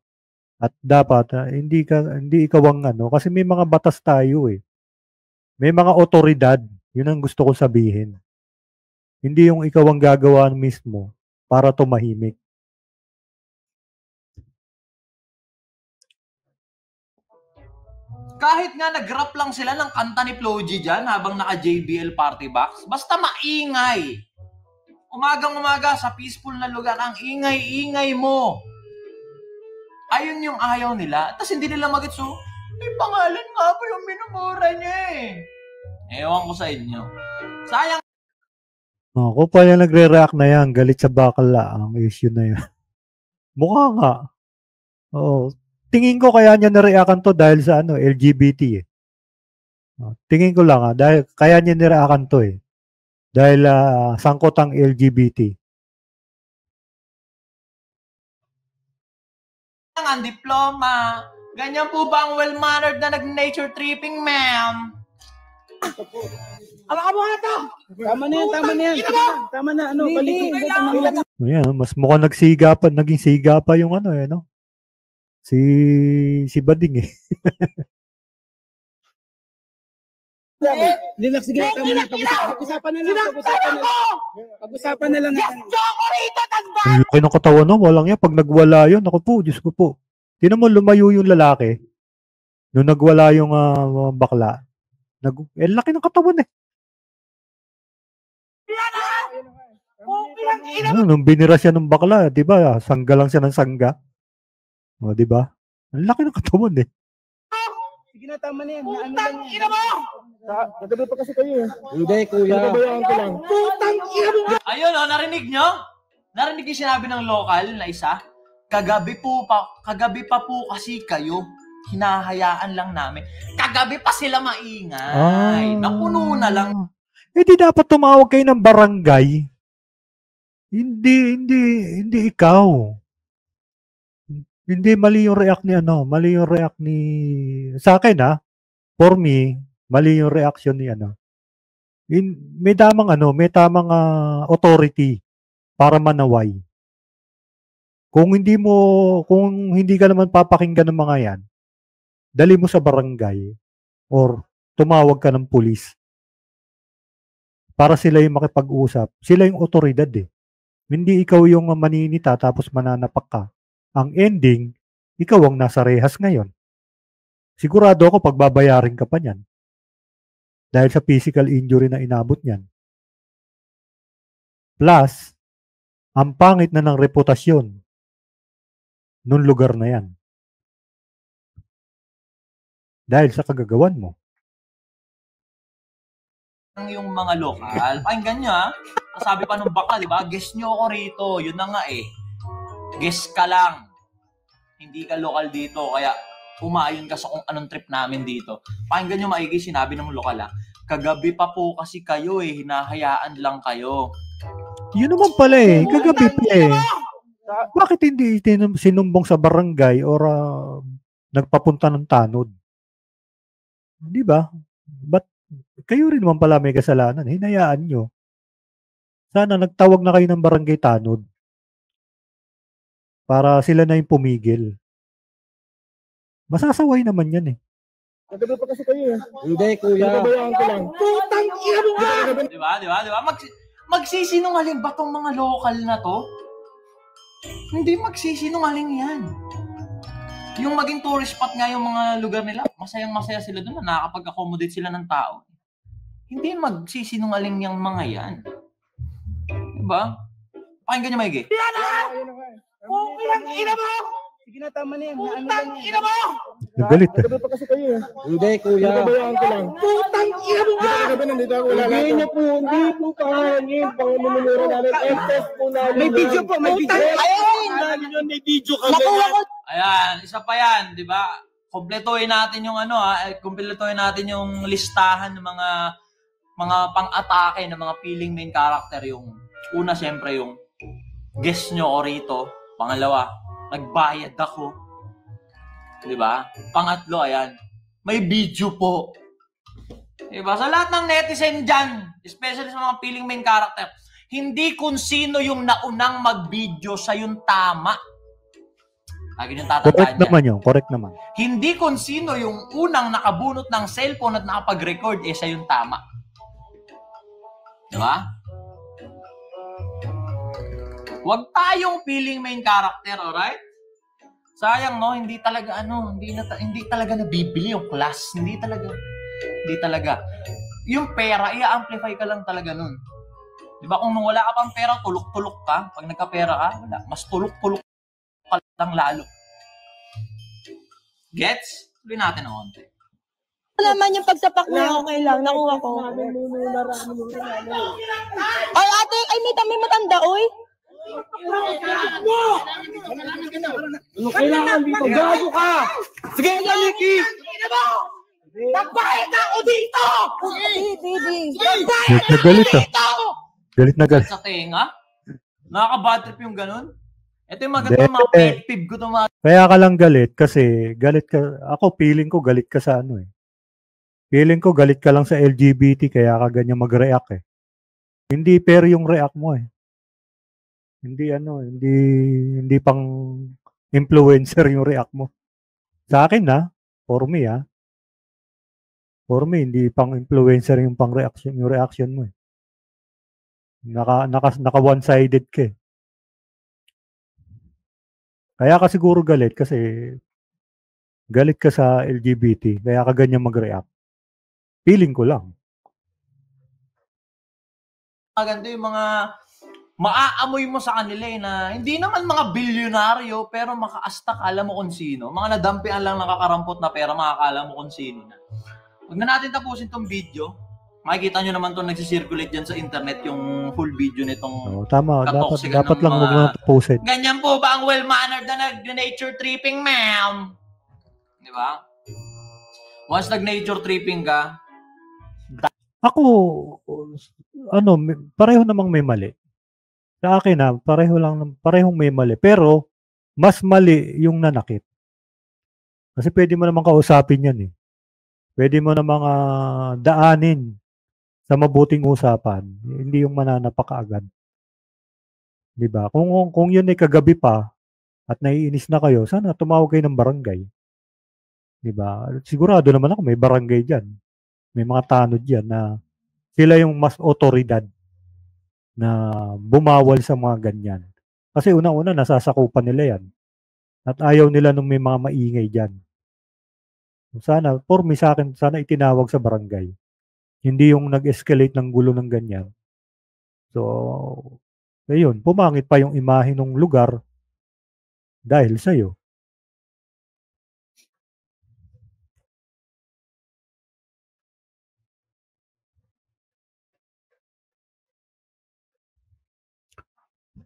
At dapat, hindi ikaw ang ano. Kasi may mga batas tayo eh. May mga otoridad. Yun ang gusto ko sabihin. Hindi yung ikaw ang gagawa mismo para tumahimik. Kahit nga nag-rap lang sila ng kanta ni Flo G dyan habang naka-JBL party box, basta maingay. Umagang-umaga sa peaceful na lugar, ang ingay-ingay mo. Ayun yung ayaw nila. Tapos hindi nila mag-gets, may pangalan nga po yung minumura niya eh. Ewan ko sa inyo. Sayang. Kung pa yan nagre-react na yan, galit sa bakla ang issue na yan. Mukha nga. Oo. Tingin ko kaya niya na-reactan to dahil sa LGBT eh. Tingin ko lang dahil kaya niya na-reactan to eh. Dahil sangkot ang LGBT. Ang diploma. Ganyan po ba ang well-mannered na nag-nature tripping, ma'am? Ama ka mo to! Tama na yan. Tama na, balik. Ayan, mas mukhang naging siga pa yung no? Si Bading eh. Relax, sige, tama na. Pag-usapan na lang. Ang laki ng katawan no? Walang yan. Pag nagwala yun, ako po, Diyos ko po. Tinan mo, lumayo yung lalaki. Nung nagwala yung bakla. Laki ng katawan eh. Nung binira siya ng bakla, di ba? Sangga lang siya ng sangga. O, di ba? Ang laki ng katawan eh. Sige na, tama na yan. Putang ina mo! Nagabi pa kasi kayo eh. Hindi, kuya. Nagabayaan ko lang. Putang ina mo! Ayun narinig nyo? Narinig yung sinabi ng local na isa? Kagabi pa po kasi kayo. Hinahayaan lang namin. Kagabi pa sila maingay. Napuno na lang. Di dapat tumawag kayo ng barangay. Hindi ikaw. Hindi mali yung react ni mali yung react ni sa akin for me, mali yung reaction ni may tamang authority para manaway. Kung hindi ka naman papakinggan ng mga yan, dali mo sa barangay or tumawag ka ng pulis para sila yung makipag-usap. Sila yung otoridad eh. Hindi ikaw yung maninita tapos mananapak ka. Ang ending, ikaw ang nasa rehas ngayon. Sigurado ako pagbabayarin ka pa niyan. Dahil sa physical injury na inabot niyan. Plus, ang pangit na ng reputasyon nung lugar na yan. Dahil sa kagagawan mo. Yung mga lokal, pakinggan nyo ha. Sabi pa nung baka, di ba? Guess nyo ako rito. Yun na nga eh. Guess ka lang. Hindi ka lokal dito. Kaya umaayon ka sa kung anong trip namin dito. Pakinggan nyo maigi, sinabi ng lokal ha. Kagabi pa po kasi kayo eh. Hinahayaan lang kayo. Yun naman pala eh. Kagabi pa eh. Bakit hindi sinumbong sa barangay or nagpapunta ng tanod? Di ba? Ba't kayo rin naman pala may kasalanan. Hinayaan nyo. Sana nagtawag na kayo ng barangay tanod. Para sila na yung pumigil. Masasaway naman yan eh. Kagabi pa kasi kayo eh. Hindi, kuya. Pinabayaan ko lang. Putang ina mo nga! Di ba? Di ba? Di ba? Magsisinungaling ba tong mga lokal na to? Hindi magsisinungaling yan. Yung maging tourist spot nga yung mga lugar nila, masayang-masaya sila doon na nakakapag-accommodate sila ng tao. Hindi magsisinungaling yung mga yan. Diba? Pakinggan niyo maigi. Okay lang, ina mo! Sige na, tama na yan. Putang ina mo! Nagalit eh. Kagabi pa kasi kayo eh. Hindi, kuya. Pinabayaan ko lang. Putang ina mo nga! Kagabi nandito ako wala Hindi niyo po, hindi po kahangin. Pangamunumura namin. Excess po namin. May video po, may video. Ayun! May video kami. Nakuha ko. Ayan, isa pa yan, di ba? Kompletuhin natin yung kompletuhin natin yung listahan ng mga pang-atake ng mga feeling main character. Yung una, siyempre, yung guess nyo ko rito. Pangalawa, nagbayad ako. Di ba? Pangatlo, ayan, may video po. Di ba? Sa lahat ng netizen dyan, especially sa mga feeling main character, hindi kung sino yung naunang mag-video sa yung tama. Lagi yung tatandaan Correct niya. naman yun. Correct naman. Hindi kung sino yung unang nakabunot ng cellphone at nakapag-record, siya yung tama. Di ba? Huwag tayong feeling main character, alright? Sayang, no? Hindi talaga nabibili yung class. Hindi talaga. Yung pera, i-amplify ka lang talaga nun. Di ba? Kung wala ka pang pera, tulok-tulok ka. Pag nagka-pera ka, wala. Mas tulok-tulok ka lang lalo. Gets? Tuloy natin ang konti. Naman yung pagsapak niya, okay lang. Nakuha ko. Ay, ate, ay, may matanda, oy. Kailangan dito. Gago ka! Sige, Niki! Nagbayad ako dito! Di. Galit ah. Galit na galit. Sa tenga? Nakaka-bad trip yung ganun? Ito yung maganda mga pet peeve ko itong mga... Kaya ka lang galit kasi galit ka. Ako feeling ko galit ka sa ano eh. Feeling ko galit ka lang sa LGBT kaya ka ganyan mag-react eh. Hindi pero yung react mo eh. Hindi pang influencer yung react mo. Sa akin for me For me, hindi pang influencer yung pang reaction, yung reaction mo eh. Naka one-sided ka eh. Kaya ka siguro galit kasi galit ka sa LGBT, kaya ka ganyan mag-react. Feeling ko lang. Maganda yung mga maaamoy mo sa kanila na hindi naman mga bilyonaryo pero makaastak alam mo kung sino. Mga nadampian lang nakakarampot na pera makakala mo kung sino na. Huwag na natin tapusin tong video. Makikita nyo naman itong nagsisirculate dyan sa internet yung full video nitong Tama, dapat lang mga... huwag na tapusin. Ganyan po ba ang well-mannered na nag-nature tripping, ma'am? Di ba? Once nag-nature tripping ka, Ako, pareho namang may mali. Sa akin parehong may mali. Pero, mas mali yung nanakit. Kasi pwede mo namang kausapin yan eh. Pwede mo namang daanin sa mabuting usapan. Hindi yung mananapak agad. Diba? Kung yun ay kagabi pa at naiinis na kayo, sana tumawag kayo ng barangay. Diba? Sigurado naman ako may barangay dyan. May mga tanod dyan na sila yung mas otoridad na bumawal sa mga ganyan. Kasi una-una nasasakupan nila yan. At ayaw nila nung may mga maingay dyan. Sana, for me sa akin, sana itinawag sa barangay. Hindi yung nag-escalate ng gulo ng ganyan. So, ayun, pumangit pa yung imahe ng lugar dahil sa'yo.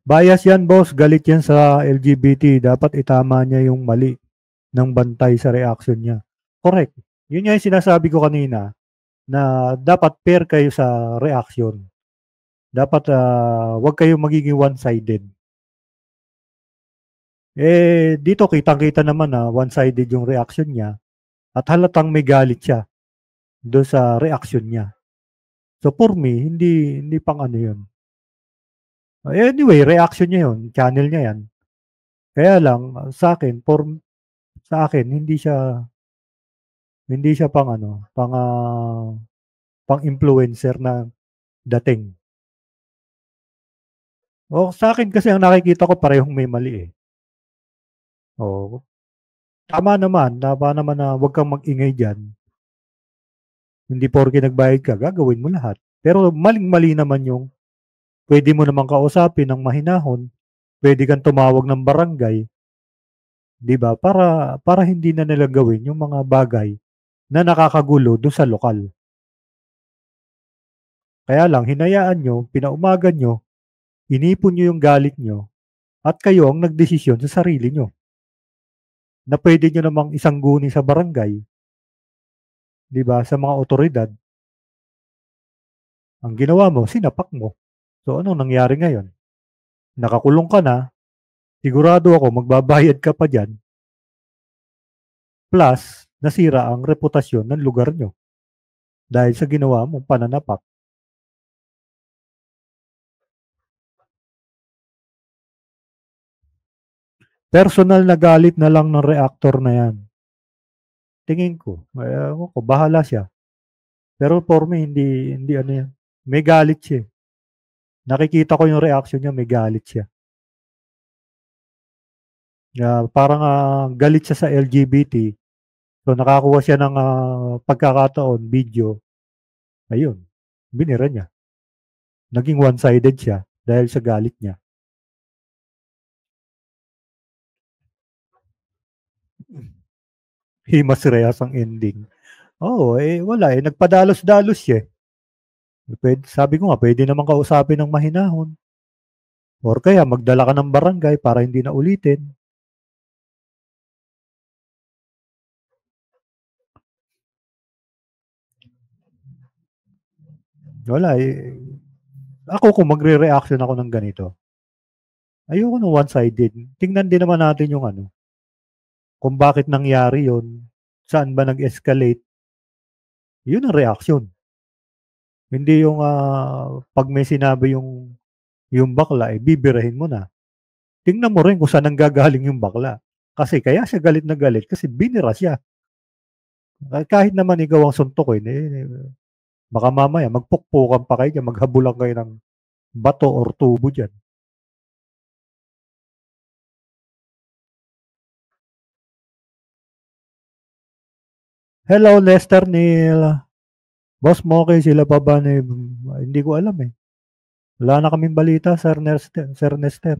Bias yan, boss. Galit yan sa LGBT. Dapat itama niya yung mali ng bantay sa reaction niya. Correct. Yun nga yung sinasabi ko kanina na dapat fair kayo sa reaction. Dapat wag kayo magiging one-sided. Dito kitang-kita naman na one-sided yung reaction niya at halatang may galit siya doon sa reaction niya. So for me, hindi pang ano yun. Anyway, reaction niya yun. Channel niya yan. Kaya lang, sa akin, hindi siya pang influencer na dating. Sa akin kasi ang nakikita ko parehong may mali eh. Tama naman na wag kang mag-ingay diyan. Hindi porke nagbayad ka, gagawin mo lahat. Pero maling-mali naman yung pwede mo namang kausapin ng mahinahon, pwede kang tumawag ng barangay, 'di ba? Para hindi na nila gawin yung mga bagay na nakakagulo doon sa lokal. Kaya lang hinayaan nyo, pinaumagan nyo, inipon nyo yung galit nyo, at kayo ang nagdesisyon sa sarili nyo. Na pwede nyo namang isangguni sa barangay, 'di ba? Sa mga otoridad. Ang ginawa mo, sinapak mo. So anong nangyari ngayon? Nakakulong ka na, sigurado ako magbabayad ka pa diyan. Plus, nasira ang reputasyon ng lugar nyo dahil sa ginawa mong pananapak. Personal na galit na lang ng reactor na yan. Tingin ko, bahala siya. Pero for me, hindi ano yan. May galit siya. Nakikita ko yung reaction niya, may galit siya. Parang galit siya sa LGBT. So nakakuha siya ng pagkakataon, video. Ayun, binira niya. Naging one-sided siya dahil sa galit niya. Himas Reyes ang ending. Wala nagpadalos-dalos siya. Sabi ko nga, pwede naman kausapin ng mahinahon. Or kaya magdala ka ng barangay para hindi na ulitin. Wala Ako kung magre-reaction ako ng ganito, ayoko ng one-sided. Tingnan din naman natin yung kung bakit nangyari yun, saan ba nag-escalate. Yun ang reaction. Hindi yung pag may sinabi yung bakla, bibirahin mo na. Tingnan mo rin kung saan nanggagaling yung bakla. Kasi kaya siya galit na galit kasi binira siya. Kahit naman ikaw ang suntukin, baka mamaya magpukpukan pa kayo dyan, maghabulan kayo ng bato or tubo dyan. Hello, Lester Neil. Boss Moke, sila pa ba hindi ko alam eh. Wala na kaming balita, Sir Nester.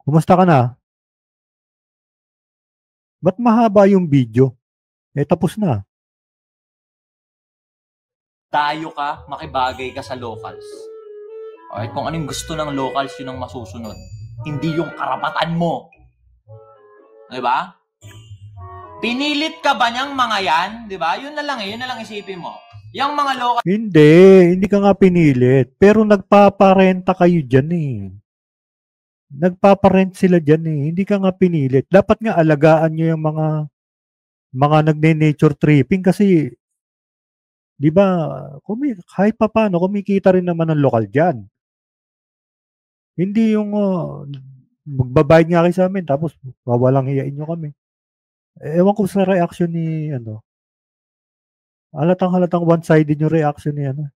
Kumusta ka na? Ba't mahaba yung video? Tapos na. Tayo ka, makibagay ka sa locals. Alright, kung anong gusto ng locals, yun ang masusunod. Hindi yung karapatan mo. Diba? Pinilit ka ba niyang mga yan? Diba? Yun na lang isipin mo. Yung mga local... Hindi ka nga pinilit. Pero nagpaparenta kayo dyan eh. Nagpaparent sila dyan eh. Hindi ka nga pinilit. Dapat nga alagaan nyo yung mga nagne-nature tripping kasi di ba, kahit pa paano, kumikita rin naman ng lokal dyan. Hindi yung magbabayad nga kayo sa amin tapos wawalang hiyain nyo kami. Ewan ko sa reaction ni ano. Halatang one-sided yung reaction ni ano.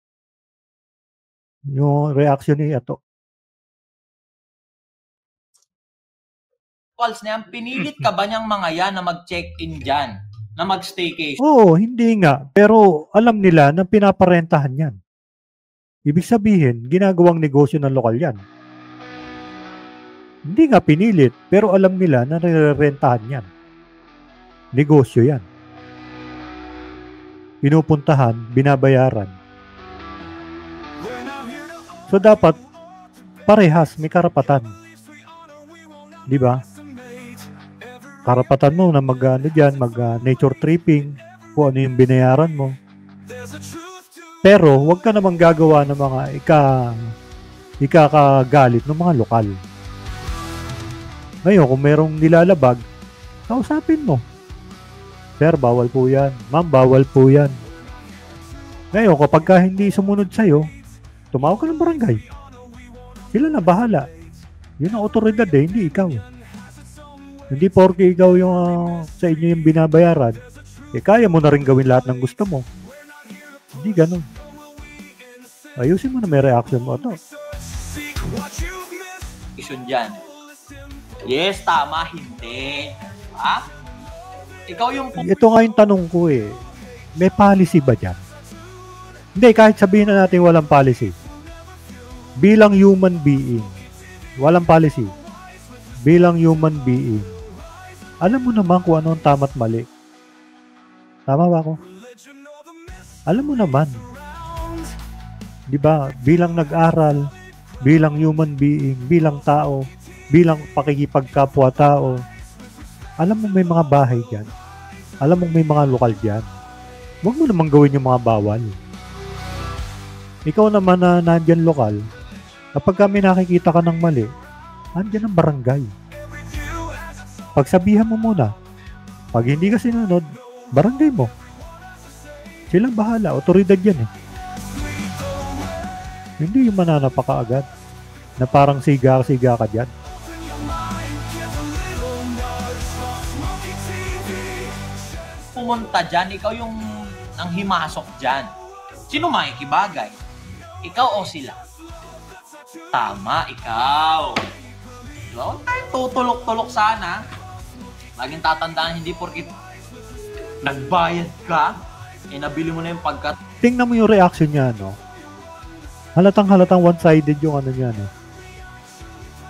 Yung reaction ni Ato. Calls na yan, pinilit ka ba niyang mga yan na mag-check-in dyan? Na mag-staycation? Oo, hindi nga. Pero alam nila na pinaparentahan yan. Ibig sabihin, ginagawang negosyo ng lokal yan. Hindi nga pinilit, pero alam nila na nirerentahan yan. Negosyo yan. Pinupuntahan, binabayaran. So dapat parehas, may karapatan. Di ba? Karapatan mo na nature tripping, kung ano yung binayaran mo. Pero wag ka namang gagawa ng mga ikakagalit ng mga lokal. Ngayon, kung merong nilalabag, kausapin mo. Sir, bawal po yan. Ma'am, bawal po yan. Ngayon, kapag ka hindi sumunod sa'yo, tumawag ka ng barangay. Sila na bahala. Yun ang otoridad hindi ikaw. Hindi porke ikaw yung sa inyo yung binabayaran, kaya mo na rin gawin lahat ng gusto mo. Hindi ganun. Ayusin mo na may reaction mo ito. Isun dyan. Yes, tama, hindi. Ha? Ikaw yung... Ito nga yung tanong ko eh. May policy ba dyan? Hindi, kahit sabihin na natin walang policy. Bilang human being, walang policy. Bilang human being, alam mo naman kung ano ang tama at mali. Tama ba ako? Alam mo naman. Di ba? Bilang nag-aral, bilang human being, bilang tao, bilang pakikipagkapwa-tao, alam mo may mga bahay dyan. Alam mo may mga lokal dyan. Huwag mo naman gawin yung mga bawal. Ikaw naman na nandyan lokal, kapag kami nakikita ka ng mali, andyan ang barangay. Pagsabihan mo muna. Pag hindi ka sinunod, barangay mo. Silang bahala. Otoridad yan eh. Hindi yung mananapa ka agad na parang siga ka dyan. Pumunta dyan, ikaw yung nang himasok dyan. Sino makikibagay? Ikaw o sila? Tama, ikaw. Diba? Huwag tayong tutulok-tulok sana. Laging tatandaan, hindi porkit nagbayad ka, nabili mo na yung pagkat. Tingnan mo yung reaction niya, no? Halatang one-sided yung ano niya, no?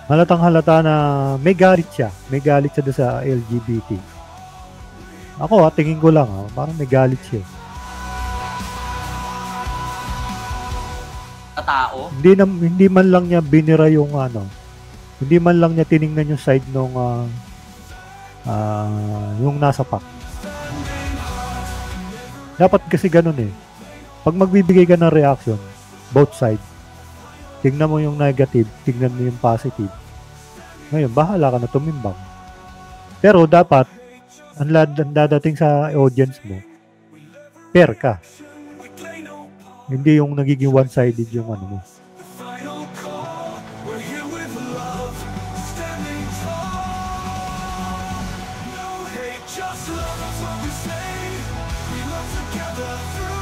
Halatang na may galit siya. May galit siya doon sa LGBT. Ako, tingin ko lang, parang may galit siya. Tao? Hindi man lang niya binira yung ano. Hindi man lang niya tiningnan yung side nung yung nasa pack. Dapat kasi ganun eh. Pag magbibigay ka ng reaction, both side, tingnan mo yung negative, tingnan mo yung positive. Ngayon, bahala ka na tumimbang. Pero dapat, ang dadating sa audience mo, fair ka. Hindi yung nagiging one-sided yung ano mo. Just love, that's what we say. We love together through